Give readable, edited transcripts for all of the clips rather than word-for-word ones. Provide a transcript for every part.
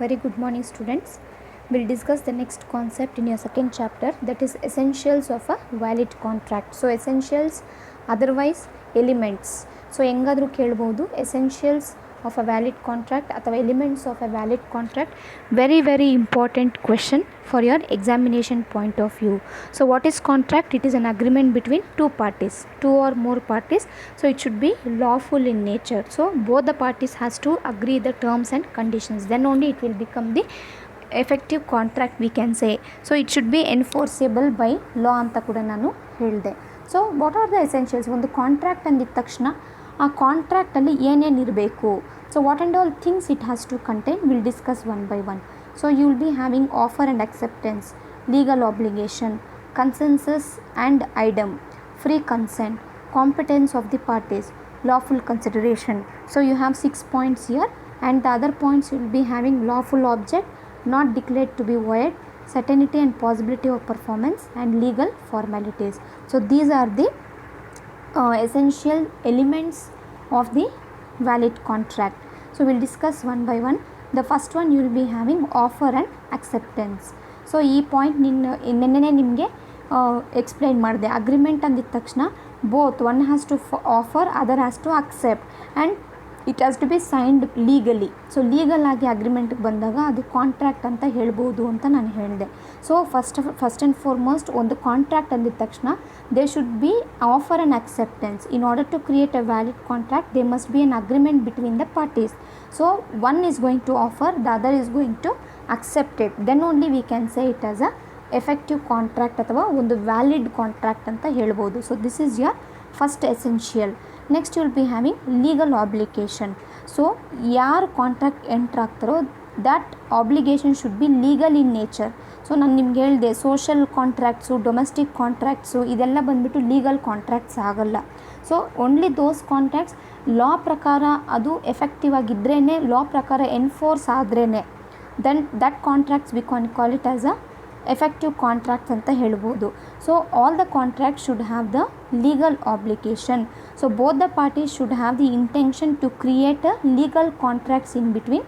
Very good morning, students. We'll discuss the next concept in your second chapter, that is essentials of a valid contract. So essentials, otherwise elements. So ಹೆಂಗಾದರೂ ಕೇಳ್ಬೋದು essentials of a valid contract ಅಥವಾ elements of a valid contract. Very important question for your examination point of view. So what is contract? It is an agreement between two parties, two or more parties. So it should be lawful in nature. So both the parties has to agree the terms and conditions. Then only it will become the effective contract, we can say. So it should be enforceable by law ಅಂತ ಕೂಡ ನಾನು ಹೇಳಿದೆ. So what are the essentials? ಒಂದು contract ಅಂದಿದ ತಕ್ಷಣ ಆ ಕಾಂಟ್ರಾಕ್ಟಲ್ಲಿ ಏನೇನು ಇರಬೇಕು, so what and all things it has to contain, will discuss one by one. So you will be having offer and acceptance, legal obligation, consensus and idem, free consent, competence of the parties, lawful consideration. So you have 6 points here, and the other points you will be having lawful object, not declared to be void, certainty and possibility of performance, and legal formalities. So these are the essential elements of the valid contract. So we'll discuss one by one. The first one you will be having offer and acceptance. So ಈ point ನಿನ್ನೆ ನಿಮಗೆ explain ಮಾಡಿದೆ. Agreement ಅಂದಿದ ತಕ್ಷಣ both one has to offer, other has to accept, and it has to be signed legally. So legal ಆಗಿ ಅಗ್ರಿಮೆಂಟ್ಗೆ ಬಂದಾಗ ಅದು ಕಾಂಟ್ರಾಕ್ಟ್ ಅಂತ ಹೇಳ್ಬೋದು ಅಂತ ನಾನು ಹೇಳಿದೆ. ಸೊ ಫಸ್ಟ್ ಆ್ಯಂಡ್ ಫಾರ್ಮೋಸ್ಟ್ ಒಂದು ಕಾಂಟ್ರಾಕ್ಟ್ ಅಂದಿದ ತಕ್ಷಣ they should be offer and acceptance. In order to create a valid contract they must be an agreement between the parties. So one is going to offer, the other is going to accept it. Then only we can say it as a effective contract ಅಥವಾ ಒಂದು valid contract ಅಂತ ಹೇಳ್ಬೋದು. So this is your first essential. Next you will be having legal obligation. So ಯಾರು contract enter ಆಗ್ತಾರೋ that obligation should be legal in nature. So ನಾನು ನಿಮ್ಗೆ ಹೇಳಿದೆ, social contracts, domestic contracts ಇದೆಲ್ಲ ಬಂದುಬಿಟ್ಟು ಲೀಗಲ್ ಕಾಂಟ್ರಾಕ್ಟ್ಸ್ ಆಗಲ್ಲ. So only those contracts law ಪ್ರಕಾರ ಅದು ಎಫೆಕ್ಟಿವ್ ಆಗಿದ್ರೇ, ಲಾ ಪ್ರಕಾರ ಎನ್ಫೋರ್ಸ್ ಆದ್ರೇ, then that contracts we can call it as a effective contracts ಅಂತ ಹೇಳ್ಬೋದು. So all the contract should have the legal obligation. So both the parties should have the intention to create a legal contracts in between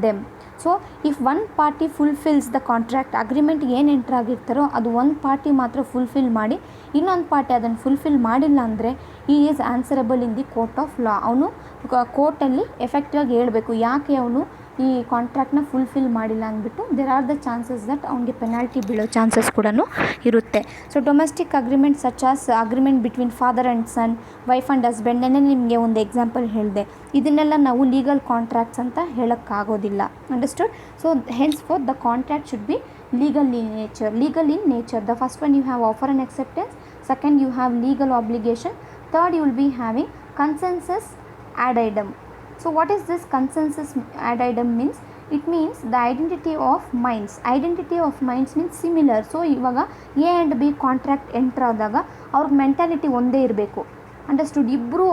them. So if one party fulfils the contract, ಅಗ್ರಿಮೆಂಟ್ಗೆ ಏನು enter ಆಗಿರ್ತಾರೋ ಅದು ಒಂದು party ಮಾತ್ರ fulfil ಮಾಡಿ ಇನ್ನೊಂದು party ಅದನ್ನು fulfil ಮಾಡಿಲ್ಲ ಅಂದರೆ ಈ is answerable in the court of ಲಾ. ಅವನು ಕೋರ್ಟಲ್ಲಿ ಎಫೆಕ್ಟಿವ್ ಆಗಿ ಹೇಳಬೇಕು ಯಾಕೆ ಅವನು ಈ ಕಾಂಟ್ರಾಕ್ಟ್ನ ಫುಲ್ಫಿಲ್ ಮಾಡಿಲ್ಲ ಅಂದ್ಬಿಟ್ಟು. There are the chances that ಅವನಿಗೆ ಪೆನಾಲ್ಟಿ ಬೀಳೋ ಚಾನ್ಸಸ್ ಕೂಡ ಇರುತ್ತೆ. So domestic agreement such as agreement between father and son, wife and husband, ನಿಮಗೆ ಒಂದು ಎಕ್ಸಾಂಪಲ್ ಹೇಳಿದೆ. ಇದನ್ನೆಲ್ಲ ನಾವು ಲೀಗಲ್ ಕಾಂಟ್ರಾಕ್ಟ್ಸ್ ಅಂತ ಹೇಳೋಕ್ಕಾಗೋದಿಲ್ಲ. Understood? So hence for the contract should be legal in nature. Legal in nature, the first one you have offer and acceptance, second you have legal obligation, third you will be having consensus ad idem. So what is this consensus ad idem means? It means the identity of minds. Identity of minds means similar. So ಇವಾಗ A and B contract enter ಆದಾಗ ಅವ್ರ mentality ಒಂದೇ ಇರಬೇಕು. Understood? ಇಬ್ಬರೂ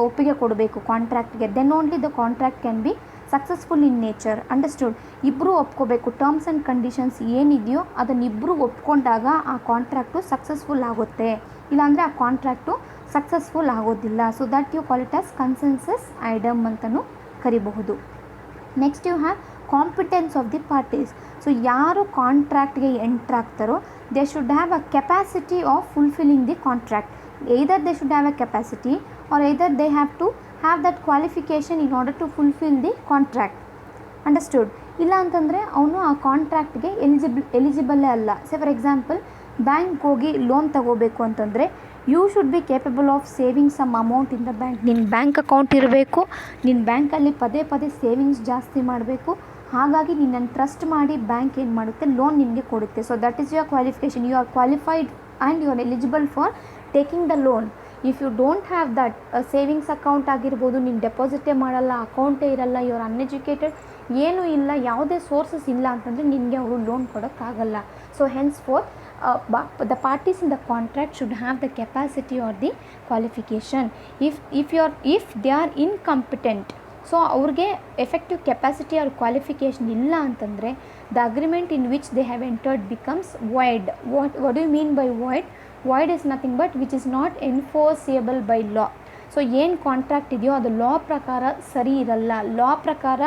ಒಪ್ಪಿಗೆ ಕೊಡಬೇಕು ಕಾಂಟ್ರಾಕ್ಟ್ಗೆ. Then only the contract can be successful in nature. Understood? ಇಬ್ಬರೂ ಒಪ್ಕೋಬೇಕು. ಟರ್ಮ್ಸ್ ಆ್ಯಂಡ್ ಕಂಡೀಷನ್ಸ್ ಏನಿದೆಯೋ ಅದನ್ನಿಬ್ಬರು ಒಪ್ಕೊಂಡಾಗ ಆ ಕಾಂಟ್ರಾಕ್ಟು ಸಕ್ಸಸ್ಫುಲ್ ಆಗುತ್ತೆ, ಇಲ್ಲಾಂದರೆ ಆ ಕಾಂಟ್ರಾಕ್ಟು ಸಕ್ಸಸ್ಫುಲ್ ಆಗೋದಿಲ್ಲ. So that you call it as consensus idem ಅಂತಲೂ ಕರಿಬಹುದು. Next you have competence of the parties. So ಯಾರು ಕಾಂಟ್ರಾಕ್ಟ್ಗೆ ಎಂಟ್ರ್ ಆಗ್ತಾರೋ they should have a capacity of fulfilling the contract. either they should have a capacity or either they have to have that qualification in order to fulfill the contract. Understood? ಇಲ್ಲ ಅಂತಂದರೆ ಅವನು ಆ ಕಾಂಟ್ರಾಕ್ಟ್ಗೆ ಎಲಿಜಿಬಲ್ಲೇ ಅಲ್ಲ. Say for example bank ಹೋಗಿ loan ತಗೋಬೇಕು ಅಂತಂದರೆ you should be capable of saving some amount in the bank. ನಿನ್ನ ಬ್ಯಾಂಕ್ ಅಕೌಂಟ್ ಇರಬೇಕು, ನಿನ್ನ ಬ್ಯಾಂಕಲ್ಲಿ ಪದೇ ಸೇವಿಂಗ್ಸ್ ಜಾಸ್ತಿ ಮಾಡಬೇಕು. ಹಾಗಾಗಿ ನಿನ್ನನ್ನು ಟ್ರಸ್ಟ್ ಮಾಡಿ ಬ್ಯಾಂಕ್ ಏನು ಮಾಡುತ್ತೆ, ಲೋನ್ ನಿಮಗೆ ಕೊಡುತ್ತೆ. So that is your qualification. You are qualified and you are eligible for taking the loan. If you don't have that, savings account ಆಗಿರ್ಬೋದು, ನೀನು ಡೆಪಾಸಿಟೇ ಮಾಡಲ್ಲ, ಅಕೌಂಟೇ ಇರಲ್ಲ, ಯು ಆರ್ ಅನ್ಎಜುಕೇಟೆಡ್, ಏನೂ ಇಲ್ಲ, ಯಾವುದೇ ಸೋರ್ಸಸ್ ಇಲ್ಲ ಅಂತಂದರೆ ನಿನಗೆ ಅವರು ಲೋನ್ ಕೊಡೋಕ್ಕಾಗಲ್ಲ. So hence for the parties in the contract should have the capacity or the qualification. If they are incompetent, so ಅವ್ರಿಗೆ ಎಫೆಕ್ಟಿವ್ ಕೆಪಾಸಿಟಿ ಆರ್ ಕ್ವಾಲಿಫಿಕೇಷನ್ ಇಲ್ಲ ಅಂತಂದರೆ the agreement in which they have entered becomes void. What do you mean by void? Void is nothing but which is not enforceable by law. So so ಏನು contract ಇದೆಯೋ ಅದು ಲಾ ಪ್ರಕಾರ ಸರಿ ಇರಲ್ಲ, ಲಾ ಪ್ರಕಾರ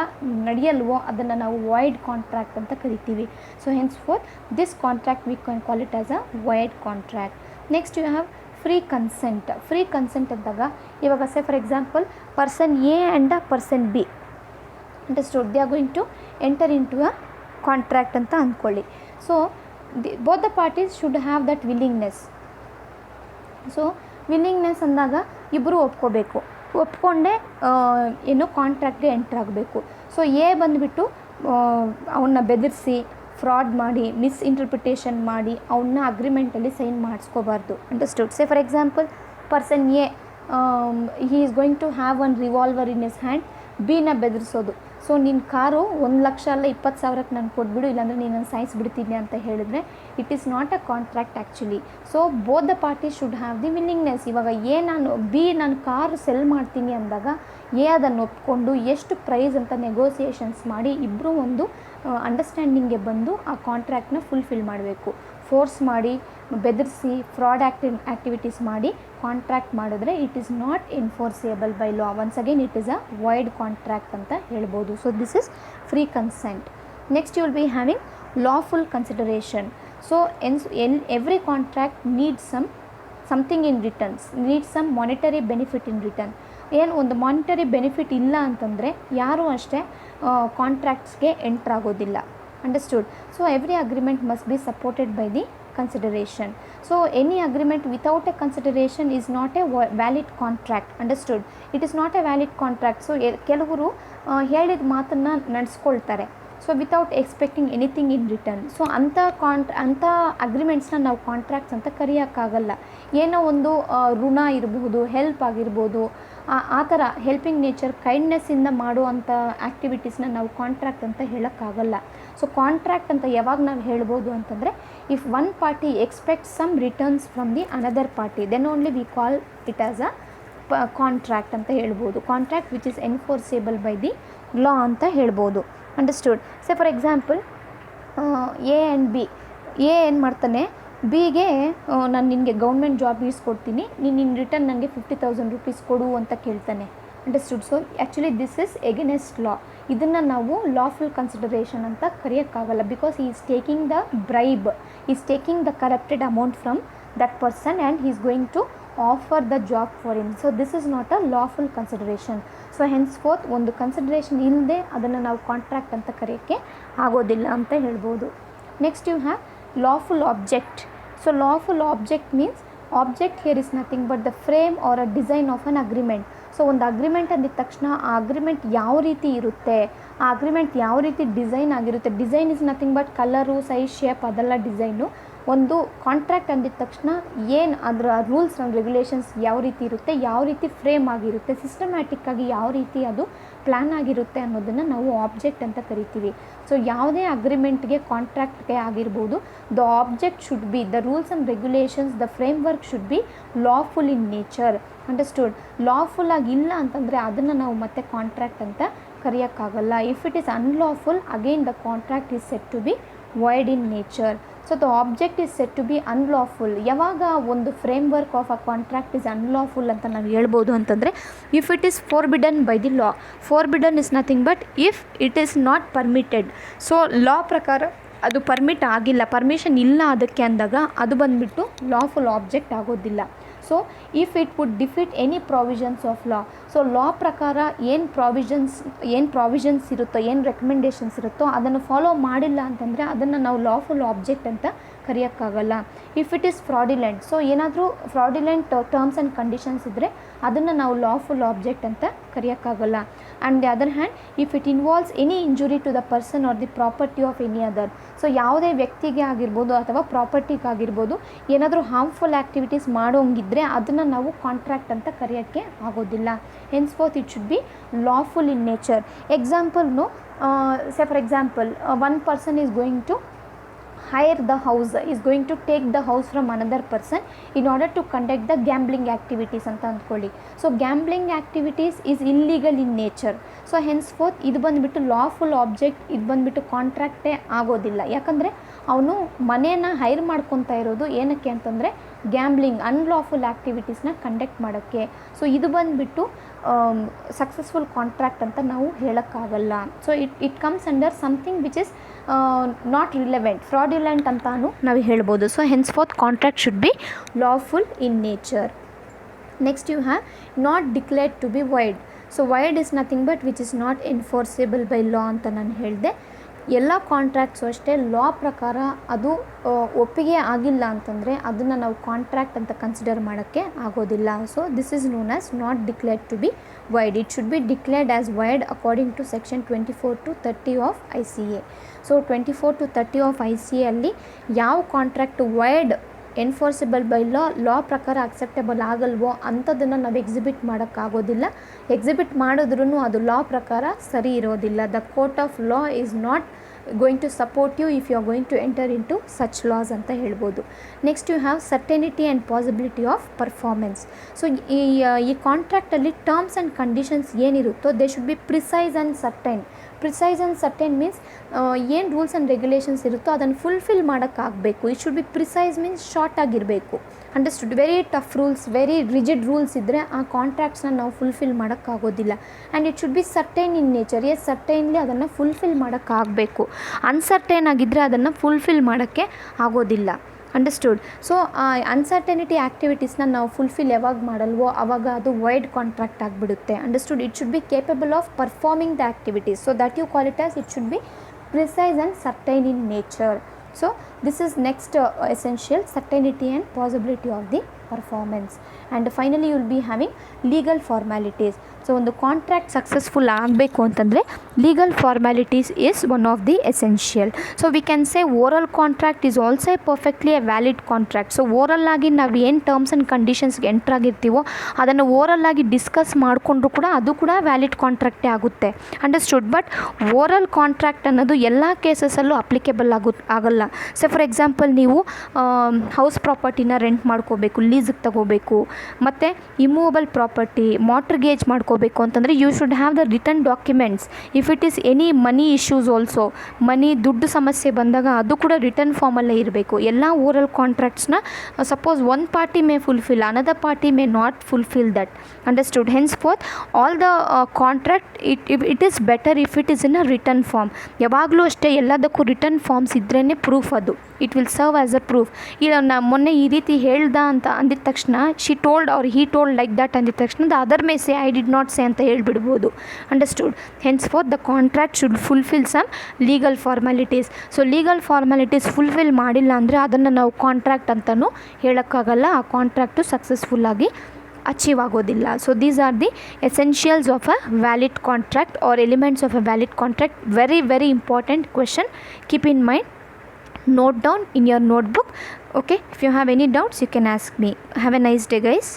ನಡೆಯಲ್ವೋ ಅದನ್ನು ನಾವು ವಾಯ್ಡ್ ಕಾಂಟ್ರಾಕ್ಟ್ ಅಂತ ಕರಿತೀವಿ. So hence for this contract we can call it as a void contract. Next you have free consent. Free consent ಅಂದಾಗ ಇವಾಗ say for example person A and person B understood, they are going to enter in to a contract ಅಂತ ಅಂದ್ಕೊಳ್ಳಿ. So both the parties should have that willingness. So willingness ಅಂದಾಗ ಇಬ್ಬರು ಒಪ್ಕೋಬೇಕು, ಒಪ್ಕೊಂಡೇ ಏನು ಕಾಂಟ್ರಾಕ್ಟ್ಗೆ ಎಂಟ್ರ್ ಆಗಬೇಕು. ಸೊ ಎ ಬಂದುಬಿಟ್ಟು ಅವನ್ನ ಬೆದರಿಸಿ ಫ್ರಾಡ್ ಮಾಡಿ ಮಿಸ್ಇಂಟರ್ಪ್ರಿಟೇಷನ್ ಮಾಡಿ ಅವನ್ನ ಅಗ್ರಿಮೆಂಟಲ್ಲಿ ಸೈನ್ ಮಾಡಿಸ್ಕೋಬಾರ್ದು. Understood. Say for example person A he is going to have one revolver in his hand, ಬಿನ ಬೆದರಿಸೋದು. ಸೊ ನಿನ್ನ ಕಾರು 1,00,000 ಅಲ್ಲ 20,000ಕ್ಕೆ ನಾನು ಕೊಟ್ಬಿಡು, ಇಲ್ಲಾಂದರೆ ನೀನು ಸಾಯಿಸಿಬಿಡ್ತೀನಿ ಅಂತ ಹೇಳಿದ್ರೆ it is not a contract actually. So both the party should have the willingness. ಇವಾಗ ನಾನು ಕಾರು ಸೆಲ್ ಮಾಡ್ತೀನಿ ಅಂದಾಗ ಎ ಅದನ್ನು ಒಪ್ಕೊಂಡು ಎಷ್ಟು ಪ್ರೈಸ್ ಅಂತ ನೆಗೋಸಿಯೇಷನ್ಸ್ ಮಾಡಿ ಇಬ್ಬರು ಒಂದು ಅಂಡರ್ಸ್ಟ್ಯಾಂಡಿಂಗ್ಗೆ ಬಂದು ಆ ಕಾಂಟ್ರಾಕ್ಟ್ನ ಫುಲ್ಫಿಲ್ ಮಾಡಬೇಕು. ಫೋರ್ಸ್ ಮಾಡಿ ಬೆದರಿಸಿ ಫ್ರಾಡ್ ಆ್ಯಕ್ಟಿವಿಟೀಸ್ ಮಾಡಿ ಕಾಂಟ್ರಾಕ್ಟ್ ಮಾಡಿದ್ರೆ it is not enforceable by law. Once again it is a void contract ಅಂತ ಹೇಳ್ಬೋದು. So this is free consent. Next you will be having lawful consideration. So every contract needs something in returns, needs some monetary benefit in return. ಏನು ಒಂದು monetary benefit ಇಲ್ಲ ಅಂತಂದರೆ ಯಾರೂ ಅಷ್ಟೇ ಕಾಂಟ್ರಾಕ್ಟ್ಸ್ಗೆ enter ಆಗೋದಿಲ್ಲ. Understood. So every agreement must be supported by the consideration. So any agreement without a consideration is not a valid contract. Understood. It is not a valid contract. So ಕೆಲವರು ಹೇಳಿದ ಮಾತನ್ನು ನಡೆಸ್ಕೊಳ್ತಾರೆ. So without expecting anything in return. So ಅಂಥ ಅಗ್ರಿಮೆಂಟ್ಸ್ನ ನಾವು contracts ಅಂತ ಕರೆಯೋಕ್ಕಾಗಲ್ಲ. ಏನೋ ಒಂದು ಋಣ ಇರಬಹುದು, ಹೆಲ್ಪ್ ಆಗಿರ್ಬೋದು, ಆ ಥರ ಹೆಲ್ಪಿಂಗ್ ನೇಚರ್ ಕೈಂಡ್ನೆಸ್ಸಿಂದ ಮಾಡುವಂಥ ಆ್ಯಕ್ಟಿವಿಟೀಸ್ನ ನಾವು ಕಾಂಟ್ರಾಕ್ಟ್ ಅಂತ ಹೇಳೋಕ್ಕಾಗಲ್ಲ. ಸೊ ಕಾಂಟ್ರಾಕ್ಟ್ ಅಂತ ಯಾವಾಗ ನಾವು ಹೇಳ್ಬೋದು ಅಂತಂದರೆ if one party expect some returns from the another party then only we call it as a contract ಅಂತ ಹೇಳ್ಬೋದು. Contract which is enforceable by the law ಅಂತ ಹೇಳ್ಬೋದು. Understood. Say for example A and B, A ಏನು ಮಾಡ್ತಾನೆ ಬಿಗೆ ನಾನು ನಿನಗೆ government job ಈಸ್ಕೊಡ್ತೀನಿ, ನೀನು ಇನ್ ರಿಟರ್ನ್ ನನಗೆ 50,000 ರೂಪೀಸ್ ಕೊಡು ಅಂತ ಕೇಳ್ತಾನೆ. Understood. So actually this is against law. ಇದನ್ನು ನಾವು ಲಾಫುಲ್ ಕನ್ಸಿಡರೇಷನ್ ಅಂತ ಕರೆಯೋಕ್ಕಾಗಲ್ಲ. Because he is taking the bribe, is taking the corrupted amount from that person and he is going to offer the job for him. So this is not a lawful consideration. So hence forth ಒಂದು consideration ಇಲ್ಲದೆ ಅದನ್ನು ನಾವು contract ಅಂತ ಕರೆಯೋಕ್ಕೆ ಆಗೋದಿಲ್ಲ ಅಂತ ಹೇಳ್ಬೋದು. Next you have lawful object. So lawful object means object here is nothing but the frame or a design of an agreement. So ಒಂದು ಅಗ್ರಿಮೆಂಟ್ ಅಂದಿದ ತಕ್ಷಣ ಆ ಅಗ್ರಿಮೆಂಟ್ ಯಾವ ರೀತಿ ಇರುತ್ತೆ, ಆ ಅಗ್ರಿಮೆಂಟ್ ಯಾವ ರೀತಿ ಡಿಸೈನ್ ಆಗಿರುತ್ತೆ. Design is nothing but colour, size, shape ಅದೆಲ್ಲ ಡಿಸೈನು. ಒಂದು ಕಾಂಟ್ರಾಕ್ಟ್ ಅಂದಿದ ತಕ್ಷಣ ಏನು ಅದರ ರೂಲ್ಸ್ ಆ್ಯಂಡ್ ರೆಗ್ಯುಲೇಷನ್ಸ್ ಯಾವ ರೀತಿ ಇರುತ್ತೆ, ಯಾವ ರೀತಿ ಫ್ರೇಮ್ ಆಗಿರುತ್ತೆ, ಸಿಸ್ಟಮ್ಯಾಟಿಕ್ಕಾಗಿ ಯಾವ ರೀತಿ ಅದು ಪ್ಲ್ಯಾನ್ ಆಗಿರುತ್ತೆ ಅನ್ನೋದನ್ನು ನಾವು ಆಬ್ಜೆಕ್ಟ್ ಅಂತ ಕರಿತೀವಿ. ಸೊ ಯಾವುದೇ ಅಗ್ರಿಮೆಂಟ್ಗೆ ಕಾಂಟ್ರಾಕ್ಟ್ಗೆ ಆಗಿರ್ಬೋದು the object should be the rules and regulations, the framework should be lawful in nature. Understood. Lawful ಆಗಿಲ್ಲ ಅಂತಂದರೆ ಅದನ್ನು ನಾವು ಮತ್ತೆ ಕಾಂಟ್ರಾಕ್ಟ್ ಅಂತ ಕರೆಯೋಕ್ಕಾಗಲ್ಲ. If it is unlawful again the contract is set to be void in nature. So the object is set to be unlawful. ಯಾವಾಗ ಒಂದು framework of a contract is unlawful ಅಂತ ನಾವು ಹೇಳ್ಬೋದು ಅಂತಂದರೆ if it is forbidden by the law. Forbidden is nothing but if it is not permitted. So law ಪ್ರಕಾರ ಅದು permit ಆಗಿಲ್ಲ, permission ಇಲ್ಲ ಅದಕ್ಕೆ ಅಂದಾಗ ಅದು ಬಂದುಬಿಟ್ಟು ಲಾಫುಲ್ ಆಬ್ಜೆಕ್ಟ್ ಆಗೋದಿಲ್ಲ. So if it would defeat any provisions of law. So law ಪ್ರಕಾರ ಏನು ಪ್ರಾವಿಷನ್ಸ್ ಇರುತ್ತೋ, ಏನು ರೆಕಮೆಂಡೇಷನ್ಸ್ ಇರುತ್ತೋ ಅದನ್ನು ಫಾಲೋ ಮಾಡಿಲ್ಲ ಅಂತಂದರೆ ಅದನ್ನು ನಾವು ಲಾಫುಲ್ ಆಬ್ಜೆಕ್ಟ್ ಅಂತ ಕರೆಯೋಕ್ಕಾಗಲ್ಲ. ಇಫ್ ಇಟ್ ಈಸ್ ಫ್ರಾಡಿಲೆಂಟ್, ಸೊ ಏನಾದರೂ ಫ್ರಾಡಿಲೆಂಟ್ ಟರ್ಮ್ಸ್ ಆ್ಯಂಡ್ ಕಂಡೀಷನ್ಸ್ ಇದ್ದರೆ ಅದನ್ನು ನಾವು ಲಾಫುಲ್ ಆಬ್ಜೆಕ್ಟ್ ಅಂತ ಕರೆಯೋಕ್ಕಾಗಲ್ಲ. And the other hand if it involves any injury to the person or the property of any other. So ಯಾವುದೇ ವ್ಯಕ್ತಿಗೆ ಆಗಿರ್ಬೋದು ಅಥವಾ ಪ್ರಾಪರ್ಟಿಗಾಗಿರ್ಬೋದು ಏನಾದರೂ ಹಾರ್ಮ್ಫುಲ್ ಆ್ಯಕ್ಟಿವಿಟೀಸ್ ಮಾಡೋಂಗಿದ್ರೆ ಅದನ್ನು ನಾವು ಕಾಂಟ್ರಾಕ್ಟ್ ಅಂತ ಕರೆಯೋಕ್ಕೆ ಆಗೋದಿಲ್ಲ. Henceforth it should be lawful in nature. ಎಕ್ಸಾಂಪಲ್ನು say for example one person is going to hire the house, is going to take the house from another person in order to conduct the gambling activities ಅಂತ ಅಂದ್ಕೊಳ್ಳಿ. So gambling activities is illegal in nature. So henceforth ಇದು ಬಂದುಬಿಟ್ಟು lawful object, ಇದು ಬಂದುಬಿಟ್ಟು ಕಾಂಟ್ರಾಕ್ಟೇ ಆಗೋದಿಲ್ಲ. ಯಾಕಂದರೆ ಅವನು ಮನೇನ ಹೈರ್ ಮಾಡ್ಕೊತಾ ಇರೋದು ಏನಕ್ಕೆ ಅಂತಂದರೆ ಗ್ಯಾಂಬ್ಲಿಂಗ್ ಅನ್ಲಾಫುಲ್ ಆ್ಯಕ್ಟಿವಿಟೀಸ್ನ ಕಂಡಕ್ಟ್ ಮಾಡೋಕ್ಕೆ. ಸೊ ಇದು ಬಂದುಬಿಟ್ಟು ಸಕ್ಸಸ್ಫುಲ್ ಕಾಂಟ್ರಾಕ್ಟ್ ಅಂತ ನಾವು ಹೇಳೋಕ್ಕಾಗಲ್ಲ. So it comes under something which is not relevant, fraudulent ಅಂತಾನು ನಾವು ಹೇಳ್ಬೋದು. So henceforth contract should be lawful in nature. Next you have not declared to be void. So void is nothing but which is not enforceable by law ಅಂತ ನಾನು ಹೇಳಿದೆ. ಎಲ್ಲ ಕಾಂಟ್ರಾಕ್ಟ್ಸು ಅಷ್ಟೇ ಲಾ ಪ್ರಕಾರ ಅದು ಒಪ್ಪಿಗೆ ಆಗಿಲ್ಲ ಅಂತಂದರೆ ಅದನ್ನು ನಾವು ಕಾಂಟ್ರಾಕ್ಟ್ ಅಂತ ಕನ್ಸಿಡರ್ ಮಾಡೋಕ್ಕೆ ಆಗೋದಿಲ್ಲ. So this is known as not declared to be void. It should be declared as void according to section 24 to 30 of ICA. So 24 to 30 of ICA ಅಲ್ಲಿ ಯಾವ contract void enforceable by law ಪ್ರಕಾರ acceptable ಆಗಲ್ವೋ ಅಂಥದ್ದನ್ನು ನಾವು exhibit ಮಾಡೋಕ್ಕಾಗೋದಿಲ್ಲ. Exhibit ಮಾಡಿದ್ರೂ ಅದು ಲಾ ಪ್ರಕಾರ ಸರಿ ಇರೋದಿಲ್ಲ. The court of law is not going to support you if you are going to enter in to such laws ಅಂತ ಹೇಳ್ಬೋದು. Next you have certainty and possibility of performance. So ಈ ಕಾಂಟ್ರಾಕ್ಟಲ್ಲಿ ಟರ್ಮ್ಸ್ ಆ್ಯಂಡ್ ಕಂಡೀಷನ್ಸ್ ಏನಿರುತ್ತೋ they should be precise and certain. Precise and certain means ಏನು rules and regulations ಇರುತ್ತೋ ಅದನ್ನು fulfil ಮಾಡೋಕ್ಕಾಗಬೇಕು. It should be precise means short ಆಗಿರಬೇಕು. Understood? Very tough rules, very rigid rules ಇದ್ದರೆ ಆ ಕಾಂಟ್ರಾಕ್ಟ್ಸ್ನ ನಾವು ಫುಲ್ಫಿಲ್ ಮಾಡೋಕ್ಕಾಗೋದಿಲ್ಲ. And it should be certain in nature. Yes, certainly ಅದನ್ನು ಫುಲ್ಫಿಲ್ ಮಾಡೋಕ್ಕಾಗಬೇಕು. ಅನ್ಸರ್ಟೈನ್ ಆಗಿದ್ದರೆ ಅದನ್ನು ಫುಲ್ಫಿಲ್ ಮಾಡೋಕ್ಕೆ ಆಗೋದಿಲ್ಲ. ಅಂಡರ್ಸ್ಟುಡ್? ಸೊ ಅನ್ಸರ್ಟನಿಟಿ ಆ್ಯಕ್ಟಿವಿಟೀಸ್ನ ನಾವು ಫುಲ್ಫಿಲ್ ಯಾವಾಗ ಮಾಡಲ್ವೋ ಆವಾಗ ಅದು ವೈಡ್ ಕಾಂಟ್ರಾಕ್ಟ್ ಆಗಿಬಿಡುತ್ತೆ. Understood? It should be capable of performing the activities. So that you call it as it should be precise and certain in nature. So this is next essential, certainty and possibility of the performance. And finally you will be having legal formalities. So ಒಂದು contract successful ಆಗಬೇಕು ಅಂತಂದರೆ legal formalities is one of the essential. So we can say oral contract is also perfectly A valid contract. So oral ಆಗಿ ನಾವು ಏನು terms and ಕಂಡೀಷನ್ಸ್ಗೆ enter ಆಗಿರ್ತೀವೋ ಅದನ್ನು oral ಆಗಿ discuss ಮಾಡಿಕೊಂಡ್ರು ಕೂಡ ಅದು ಕೂಡ ವ್ಯಾಲಿಡ್ ಕಾಂಟ್ರಾಕ್ಟೇ ಆಗುತ್ತೆ. ಅಂಡರ್ಸ್ಟುಡ್? ಬಟ್ ಓರಲ್ ಕಾಂಟ್ರಾಕ್ಟ್ ಅನ್ನೋದು ಎಲ್ಲ ಕೇಸಸಲ್ಲೂ ಅಪ್ಲಿಕೇಬಲ್ ಆಗಲ್ಲ. ಸೊ ಫಾರ್ ಎಕ್ಸಾಂಪಲ್ ನೀವು ಹೌಸ್ ಪ್ರಾಪರ್ಟಿನ ರೆಂಟ್ ಮಾಡ್ಕೋಬೇಕು, ಲೀಸಿಗೆ ತಗೋಬೇಕು, ಮತ್ತು ಇಮೂವಬಲ್ ಪ್ರಾಪರ್ಟಿ ಮಾರ್ಟ್ಗೇಜ್ ಮಾಡ್ಕೋಬೇಕು ಅಂತಂದರೆ you should have the return documents. If it is any money issues also, ದುಡ್ಡು ಸಮಸ್ಯೆ ಬಂದಾಗ ಅದು ಕೂಡ ರಿಟರ್ನ್ ಫಾರ್ಮಲ್ಲೇ ಇರಬೇಕು. ಎಲ್ಲ ಓರಲ್ ಕಾಂಟ್ರಾಕ್ಟ್ಸ್ನ suppose one party may fulfil, another party may not fulfil that. Understood? Hence forth all the contract it is better if it is in a return form. ಯಾವಾಗಲೂ ಅಷ್ಟೇ ಎಲ್ಲದಕ್ಕೂ ರಿಟರ್ನ್ ಫಾರ್ಮ್ಸ್ ಇದ್ರೇ proof. ಅದು it will serve as a proof. ಇಲ್ಲ ನಾ ಮೊನ್ನೆ ಈ ರೀತಿ ಹೇಳ್ದ ಅಂತ ಅಂದಿದ ತಕ್ಷಣ she told or he told like that ಅಂದಿದ ತಕ್ಷಣ the other may say I did not say ಅಂತ ಹೇಳ್ಬಿಡ್ಬೋದು. Understood? Hence forth the contract should fulfil some legal formalities. So legal formalities fulfil ಮಾಡಿಲ್ಲ ಅಂದರೆ ಅದನ್ನು ನಾವು ಕಾಂಟ್ರಾಕ್ಟ್ ಅಂತಲೂ ಹೇಳೋಕ್ಕಾಗಲ್ಲ. ಆ ಕಾಂಟ್ರಾಕ್ಟು ಸಕ್ಸಸ್ಫುಲ್ಲಾಗಿ ಅಚೀವ್ ಆಗೋದಿಲ್ಲ. So these are the essentials of a valid contract or elements of a valid contract. Very very important question. Keep in mind. Note down in your notebook. Okay, if you have any doubts you can ask me. Have a nice day guys.